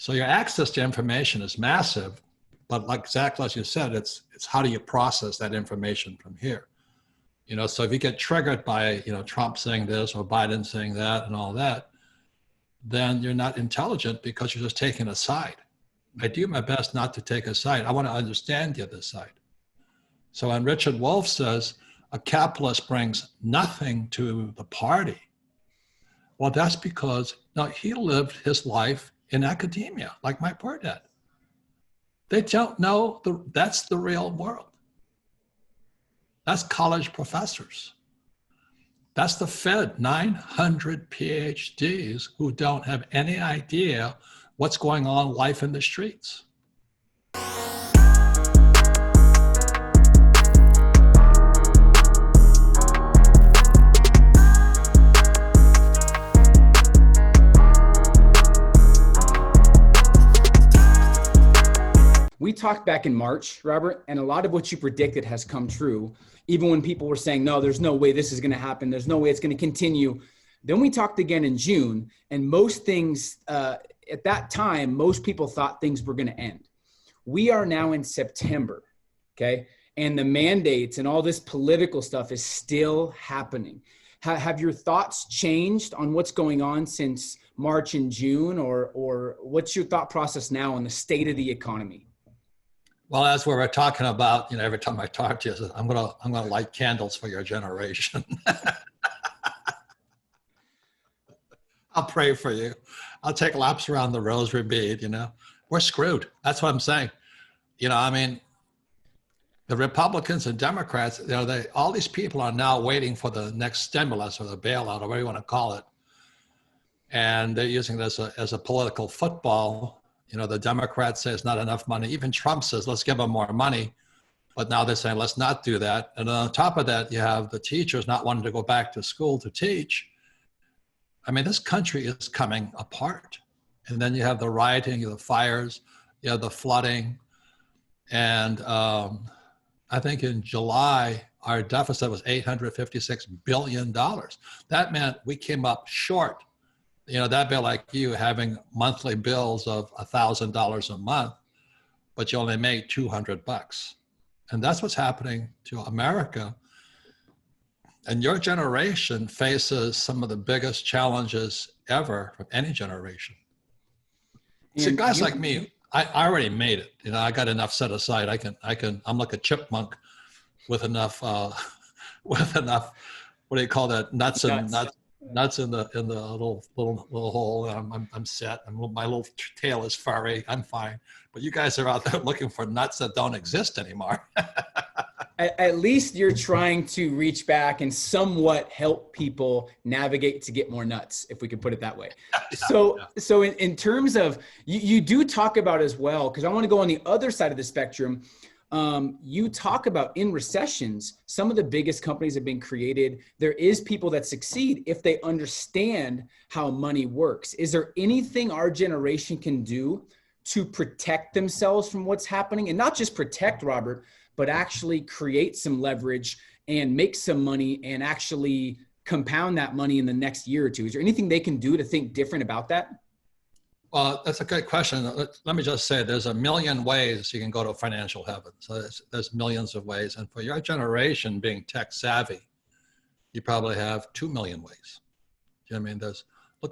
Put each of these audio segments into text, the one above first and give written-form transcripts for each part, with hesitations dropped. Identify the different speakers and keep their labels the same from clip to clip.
Speaker 1: So your access to information is massive, but like exactly as you said, it's how do you process that information from here? So if you get triggered by, Trump saying this or Biden saying that and all that, then you're not intelligent because you're just taking a side. I do my best not to take a side. I want to understand the other side. So when Richard Wolff says a capitalist brings nothing to the party, well, that's because he lived his life in academia, like my poor dad. They don't know that's the real world. That's college professors. That's the Fed, 900 PhDs who don't have any idea what's going on life in the streets.
Speaker 2: We talked back in March, Robert, and a lot of what you predicted has come true. Even when people were saying, no, there's no way this is going to happen. There's no way it's going to continue. Then we talked again in June, and most things at that time, most people thought things were going to end. We are now in September, okay? And the mandates and all this political stuff is still happening. Have your thoughts changed on what's going on since March and June, or what's your thought process now on the state of the economy?
Speaker 1: Well, as we were talking about, every time I talk to you, I said, I'm gonna light candles for your generation. I'll pray for you. I'll take laps around the rosary bead. We're screwed. That's what I'm saying. The Republicans and Democrats, all these people are now waiting for the next stimulus or the bailout or whatever you want to call it, and they're using this as a political football. The Democrats say it's not enough money. Even Trump says, let's give them more money. But now they're saying, let's not do that. And on top of that, you have the teachers not wanting to go back to school to teach. I mean, this country is coming apart. And then you have the rioting, the fires, you have the flooding. And I think in July, our deficit was $856 billion. That meant we came up short. That'd be like you having monthly bills of $1,000 a month, but you only made $200. And that's what's happening to America. And your generation faces some of the biggest challenges ever from any generation. See, guys like me, I already made it. I got enough set aside. I'm like a chipmunk with enough, what do you call that? Nuts in the little hole. I'm set. My little tail is furry. I'm fine. But you guys are out there looking for nuts that don't exist anymore.
Speaker 2: At least you're trying to reach back and somewhat help people navigate to get more nuts, if we could put it that way. So in terms of, you do talk about as well, because I want to go on the other side of the spectrum. You talk about in recessions, some of the biggest companies have been created. There is people that succeed if they understand how money works. Is there anything our generation can do to protect themselves from what's happening? And not just protect, Robert, but actually create some leverage and make some money and actually compound that money in the next year or two? Is there anything they can do to think different about that?
Speaker 1: Well, that's a good question. Let me just say there's a million ways you can go to financial heaven. So there's millions of ways. And for your generation being tech savvy, you probably have 2 million ways. You know what I mean?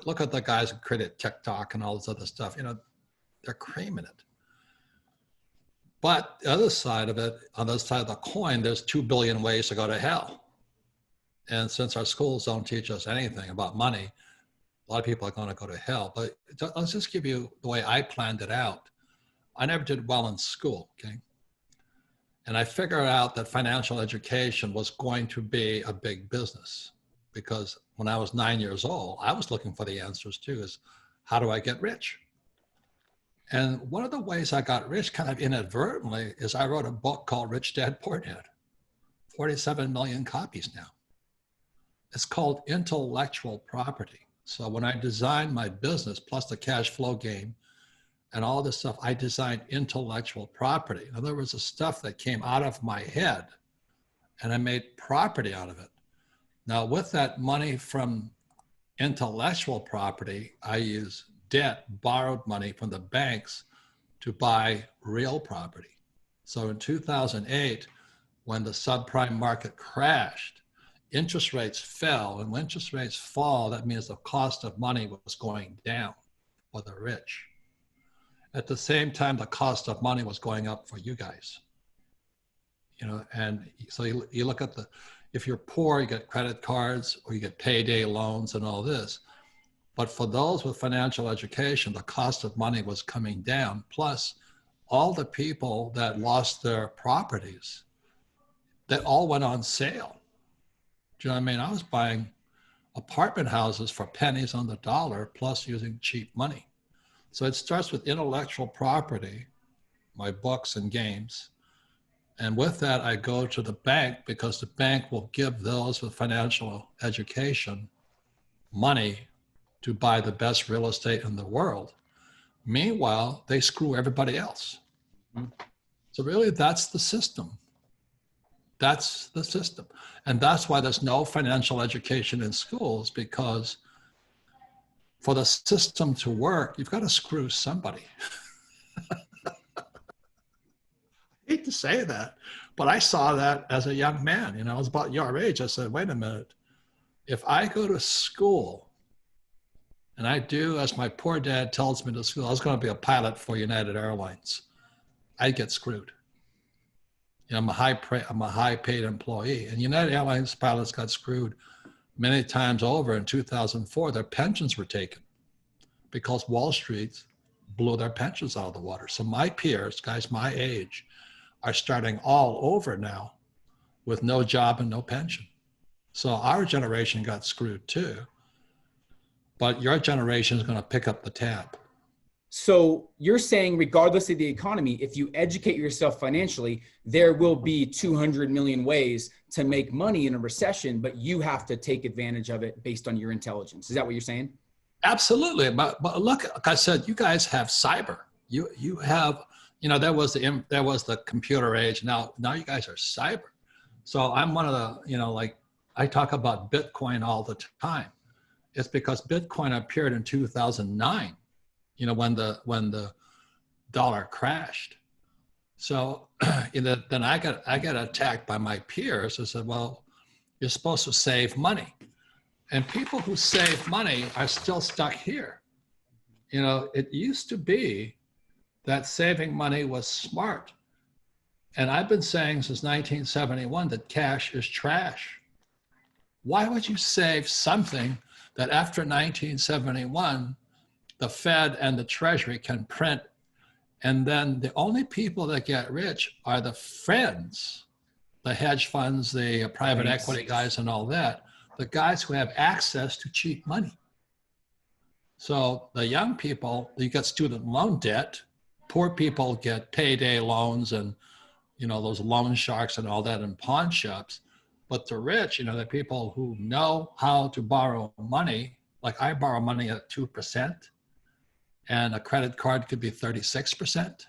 Speaker 1: Look at the guys who created TikTok and all this other stuff. They're creaming it. But the other side of it, on the other side of the coin, there's 2 billion ways to go to hell. And since our schools don't teach us anything about money, a lot of people are going to go to hell. But let's just give you the way I planned it out. I never did well in school, okay? And I figured out that financial education was going to be a big business, because when I was 9 years old, I was looking for the answers too, is how do I get rich? And one of the ways I got rich kind of inadvertently is I wrote a book called Rich Dad Poor Dad, 47 million copies now. It's called Intellectual Property. So when I designed my business, plus the cash flow game and all this stuff, I designed intellectual property. In other words, the stuff that came out of my head, and I made property out of it. Now with that money from intellectual property, I use debt, borrowed money from the banks to buy real property. So in 2008, when the subprime market crashed, interest rates fell. And when interest rates fall, that means the cost of money was going down for the rich. At the same time, the cost of money was going up for you guys. And so you look at if you're poor, you get credit cards or you get payday loans and all this. But for those with financial education, the cost of money was coming down. Plus, all the people that lost their properties, that all went on sale. Do you know what I mean? I was buying apartment houses for pennies on the dollar, plus using cheap money. So it starts with intellectual property, my books and games. And with that, I go to the bank because the bank will give those with financial education money to buy the best real estate in the world. Meanwhile, they screw everybody else. Mm-hmm. So really, that's the system. That's the system. And that's why there's no financial education in schools, because for the system to work, you've got to screw somebody. I hate to say that, but I saw that as a young man. I was about your age. I said, wait a minute. If I go to school and I do as my poor dad tells me to school, I was going to be a pilot for United Airlines, I'd get screwed. I'm a high paid employee, and United Airlines pilots got screwed many times over. In 2004, their pensions were taken because Wall Street blew their pensions out of the water. So my peers, guys my age, are starting all over now with no job and no pension. So our generation got screwed too, but your generation is going to pick up the tab.
Speaker 2: So you're saying, regardless of the economy, if you educate yourself financially, there will be 200 million ways to make money in a recession, but you have to take advantage of it based on your intelligence. Is that what you're saying?
Speaker 1: Absolutely. But look, like I said, you guys have cyber. You have, there was the computer age. Now you guys are cyber. So I'm one of the, I talk about Bitcoin all the time. It's because Bitcoin appeared in 2009. When the dollar crashed. So then I got attacked by my peers. I said, well, you're supposed to save money. And people who save money are still stuck here. It used to be that saving money was smart. And I've been saying since 1971 that cash is trash. Why would you save something that after 1971, the Fed and the Treasury can print, and then the only people that get rich are the friends, the hedge funds, the private equity guys and all that, the guys who have access to cheap money. So the young people, you get student loan debt, poor people get payday loans and, those loan sharks and all that in pawn shops. But the rich, the people who know how to borrow money, like I borrow money at 2%. And a credit card could be 36%.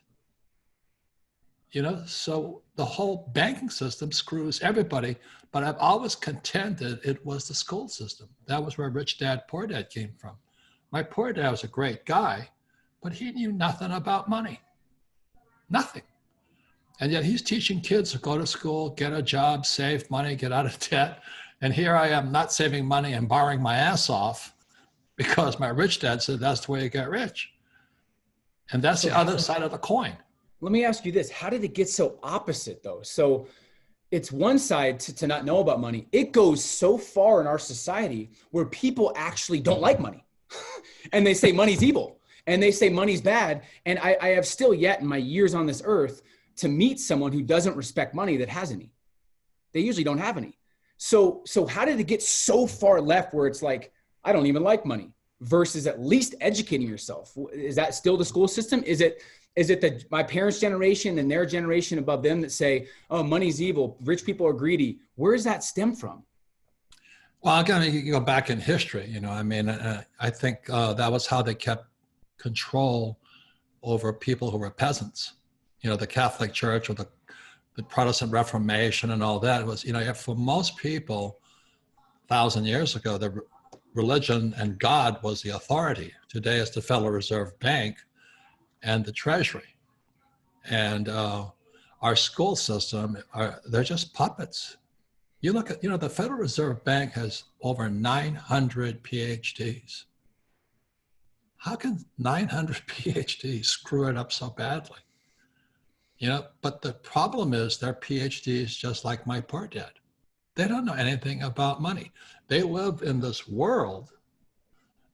Speaker 1: So the whole banking system screws everybody. But I've always contended it was the school system. That was where Rich Dad, Poor Dad came from. My poor dad was a great guy, but he knew nothing about money. Nothing. And yet he's teaching kids to go to school, get a job, save money, get out of debt. And here I am not saving money and borrowing my ass off, because my rich dad said that's the way you get rich. And that's the other side of the coin.
Speaker 2: Let me ask you this. How did it get so opposite though? So it's one side to not know about money. It goes so far in our society where people actually don't like money. And they say money's evil. And they say money's bad. And I have still yet in my years on this earth to meet someone who doesn't respect money that has any. They usually don't have any. So how did it get so far left where it's like, I don't even like money, versus at least educating yourself? Is that still the school system? Is it my parents' generation and their generation above them that say, oh, money's evil, rich people are greedy? Where does that stem from?
Speaker 1: Well, again, you can go back in history. I think that was how they kept control over people who were peasants. The Catholic Church or the Protestant Reformation and all that was, for most people, 1,000 years ago, the religion and God was the authority. Today it's the Federal Reserve Bank and the Treasury. And our school system, they're just puppets. You look at, the Federal Reserve Bank has over 900 PhDs. How can 900 PhDs screw it up so badly? But the problem is they're PhDs just like my poor dad. They don't know anything about money. They live in this world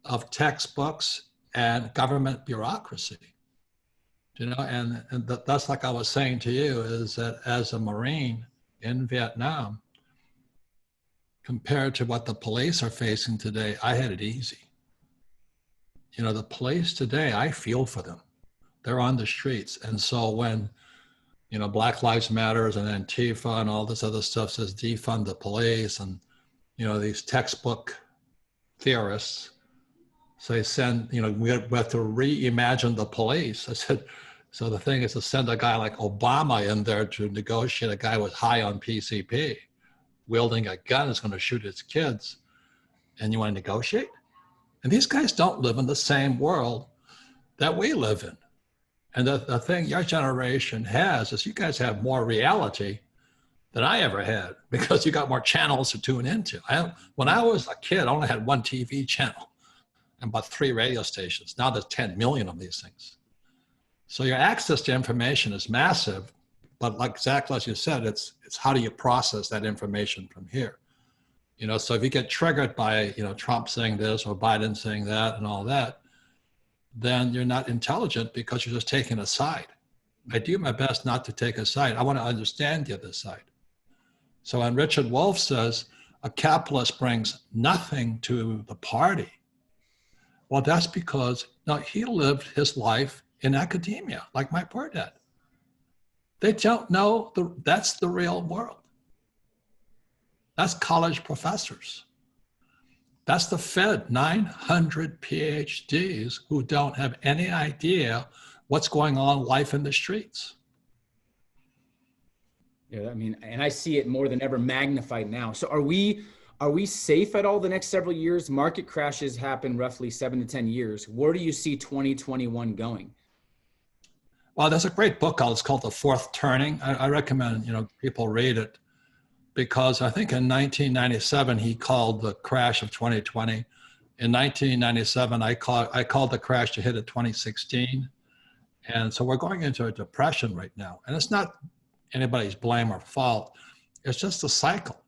Speaker 1: of textbooks and government bureaucracy. And that's like I was saying to you, is that as a Marine in Vietnam, compared to what the police are facing today, I had it easy. The police today, I feel for them. They're on the streets. And so when, Black Lives Matters and Antifa and all this other stuff says defund the police, and, these textbook theorists say we have to reimagine the police. I said, so the thing is to send a guy like Obama in there to negotiate, a guy with high on PCP, wielding a gun is going to shoot his kids, and you want to negotiate? And these guys don't live in the same world that we live in. And the thing your generation has is you guys have more reality than I ever had, because you got more channels to tune into. When I was a kid, I only had one TV channel and about 3 radio stations. Now there's 10 million of these things. So your access to information is massive, but like exactly as you said, it's how do you process that information from here? So if you get triggered by, Trump saying this or Biden saying that and all that, then you're not intelligent because you're just taking a side. I do my best not to take a side. I want to understand the other side. So when Richard Wolff says a capitalist brings nothing to the party, well, that's because he lived his life in academia, like my poor dad. They don't know that's the real world. That's college professors. That's the Fed, 900 PhDs who don't have any idea what's going on in life in the streets.
Speaker 2: Yeah, and I see it more than ever magnified now. So are we safe at all the next several years? Market crashes happen roughly 7 to 10 years. Where do you see 2021 going?
Speaker 1: Well, there's a great book it's called The Fourth Turning. I recommend, people read it, because I think in 1997, he called the crash of 2020. In 1997, I called the crash to hit at 2016. And so we're going into a depression right now. And it's not anybody's blame or fault. It's just a cycle.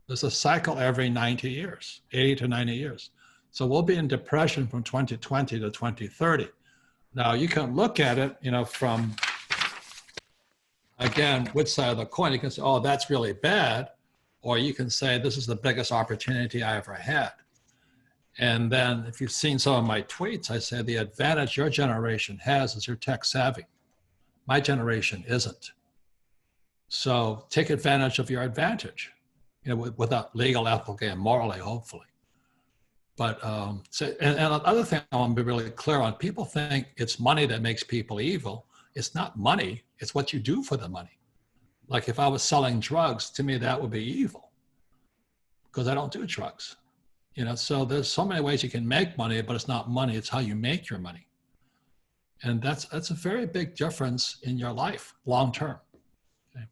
Speaker 1: There's a cycle every 90 years, 80 to 90 years. So we'll be in depression from 2020 to 2030. Now you can look at it, from, again, which side of the coin. You can say, oh, that's really bad. Or you can say, this is the biggest opportunity I ever had. And then if you've seen some of my tweets, I say the advantage your generation has is you're tech savvy. My generation isn't. So take advantage of your advantage, without legal, ethical, and morally, hopefully. But and the other thing I want to be really clear on, people think it's money that makes people evil. It's not money, it's what you do for the money. Like if I was selling drugs, to me, that would be evil, because I don't do drugs. So there's so many ways you can make money, but it's not money, it's how you make your money. And that's a very big difference in your life, long term. Okay.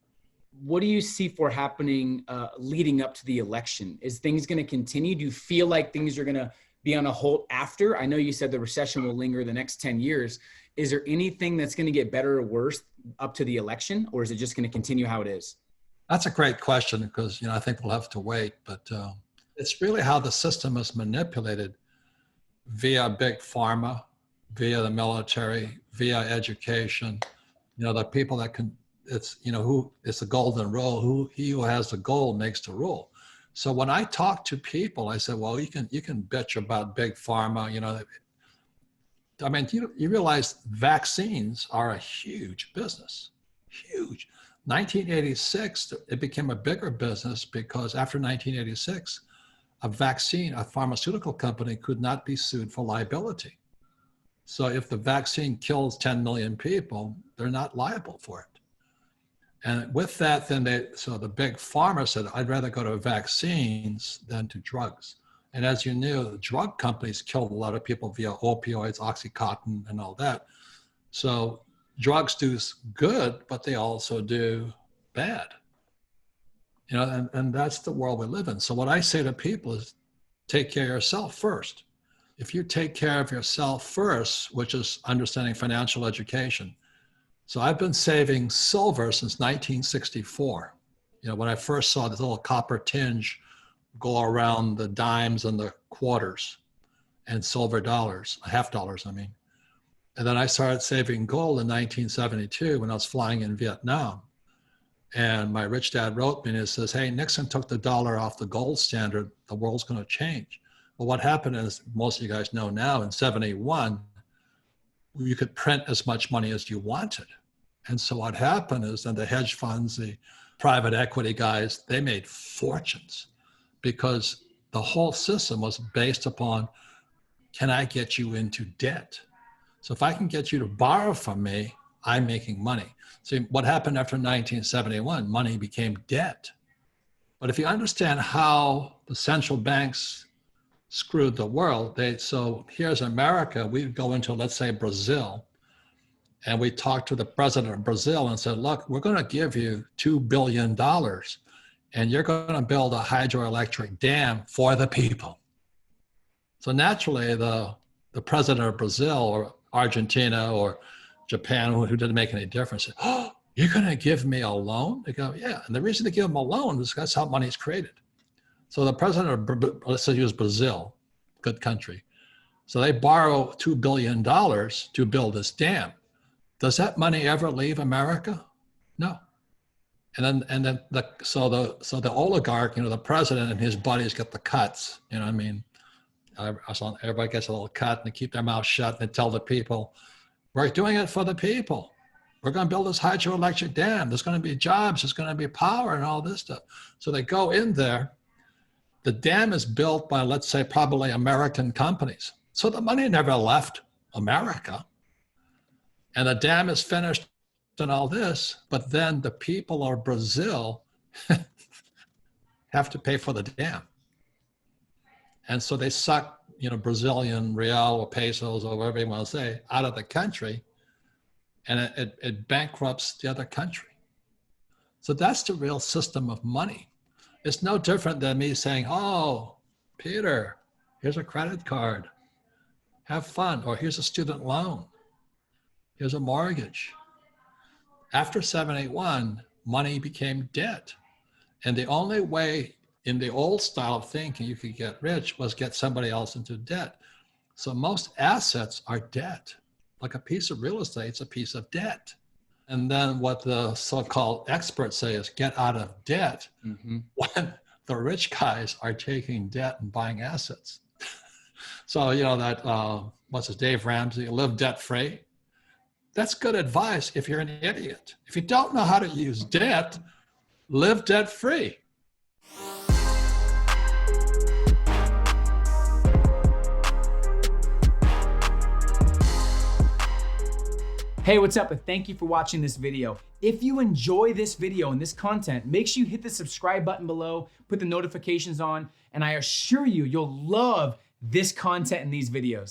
Speaker 2: What do you see for happening leading up to the election? Is things going to continue? Do you feel like things are going to be on a halt after? I know you said the recession will linger the next 10 years. Is there anything that's going to get better or worse up to the election, or is it just going to continue how it is?
Speaker 1: That's a great question, because, I think we'll have to wait, but it's really how the system is manipulated via big pharma, via the military, via education. The people that can, it's the golden rule, he who has the gold makes the rule. So when I talk to people, I say, well, you can bitch about big pharma, you realize vaccines are a huge business, huge. 1986, it became a bigger business because after 1986, a pharmaceutical company could not be sued for liability. So if the vaccine kills 10 million people, they're not liable for it. And with that, so the big pharma said, I'd rather go to vaccines than to drugs. And as you knew, the drug companies killed a lot of people via opioids, Oxycontin, and all that. So drugs do good, but they also do bad. And that's the world we live in. So what I say to people is take care of yourself first. If you take care of yourself first, which is understanding financial education. So I've been saving silver since 1964. When I first saw this little copper tinge go around the dimes and the quarters and silver dollars, half dollars, I mean. And then I started saving gold in 1972 when I was flying in Vietnam. And my rich dad wrote me and he says, hey, Nixon took the dollar off the gold standard. The world's going to change. Well, what happened is, most of you guys know now, in 71, you could print as much money as you wanted. And so what happened is then the hedge funds, the private equity guys, they made fortunes because the whole system was based upon, can I get you into debt? So if I can get you to borrow from me, I'm making money. See, what happened after 1971? Money became debt. But if you understand how the central banks screwed the world, so here's America, we go into, let's say, Brazil, and we talked to the president of Brazil and said, look, we're going to give you $2 billion, and you're going to build a hydroelectric dam for the people. So naturally, the president of Brazil or Argentina or Japan, who didn't make any difference, said, oh, you're going to give me a loan? They go, yeah. And the reason to give them a loan is that's how money is created. So the president of, let's say, use Brazil, good country. So they borrow $2 billion to build this dam. Does that money ever leave America? No. And then so the oligarch, the president and his buddies get the cuts. I mean, everybody gets a little cut and they keep their mouth shut and they tell the people, we're doing it for the people. We're going to build this hydroelectric dam. There's going to be jobs. There's going to be power and all this stuff. So they go in there. The dam is built by, let's say, probably American companies. So the money never left America. And the dam is finished and all this, but then the people of Brazil have to pay for the dam. And so they suck, Brazilian real or pesos or whatever you want to say out of the country, and it bankrupts the other country. So that's the real system of money. It's no different than me saying, oh, Peter, here's a credit card. Have fun. Or here's a student loan. Here's a mortgage. After 71, money became debt. And the only way in the old style of thinking you could get rich was get somebody else into debt. So most assets are debt. Like a piece of real estate, it's a piece of debt. And then what the so-called experts say is get out of debt when the rich guys are taking debt and buying assets. So, Dave Ramsey, live debt-free. That's good advice if you're an idiot. If you don't know how to use debt, live debt-free.
Speaker 2: Hey, what's up? And thank you for watching this video. If you enjoy this video and this content, make sure you hit the subscribe button below, put the notifications on, and I assure you, you'll love this content in these videos.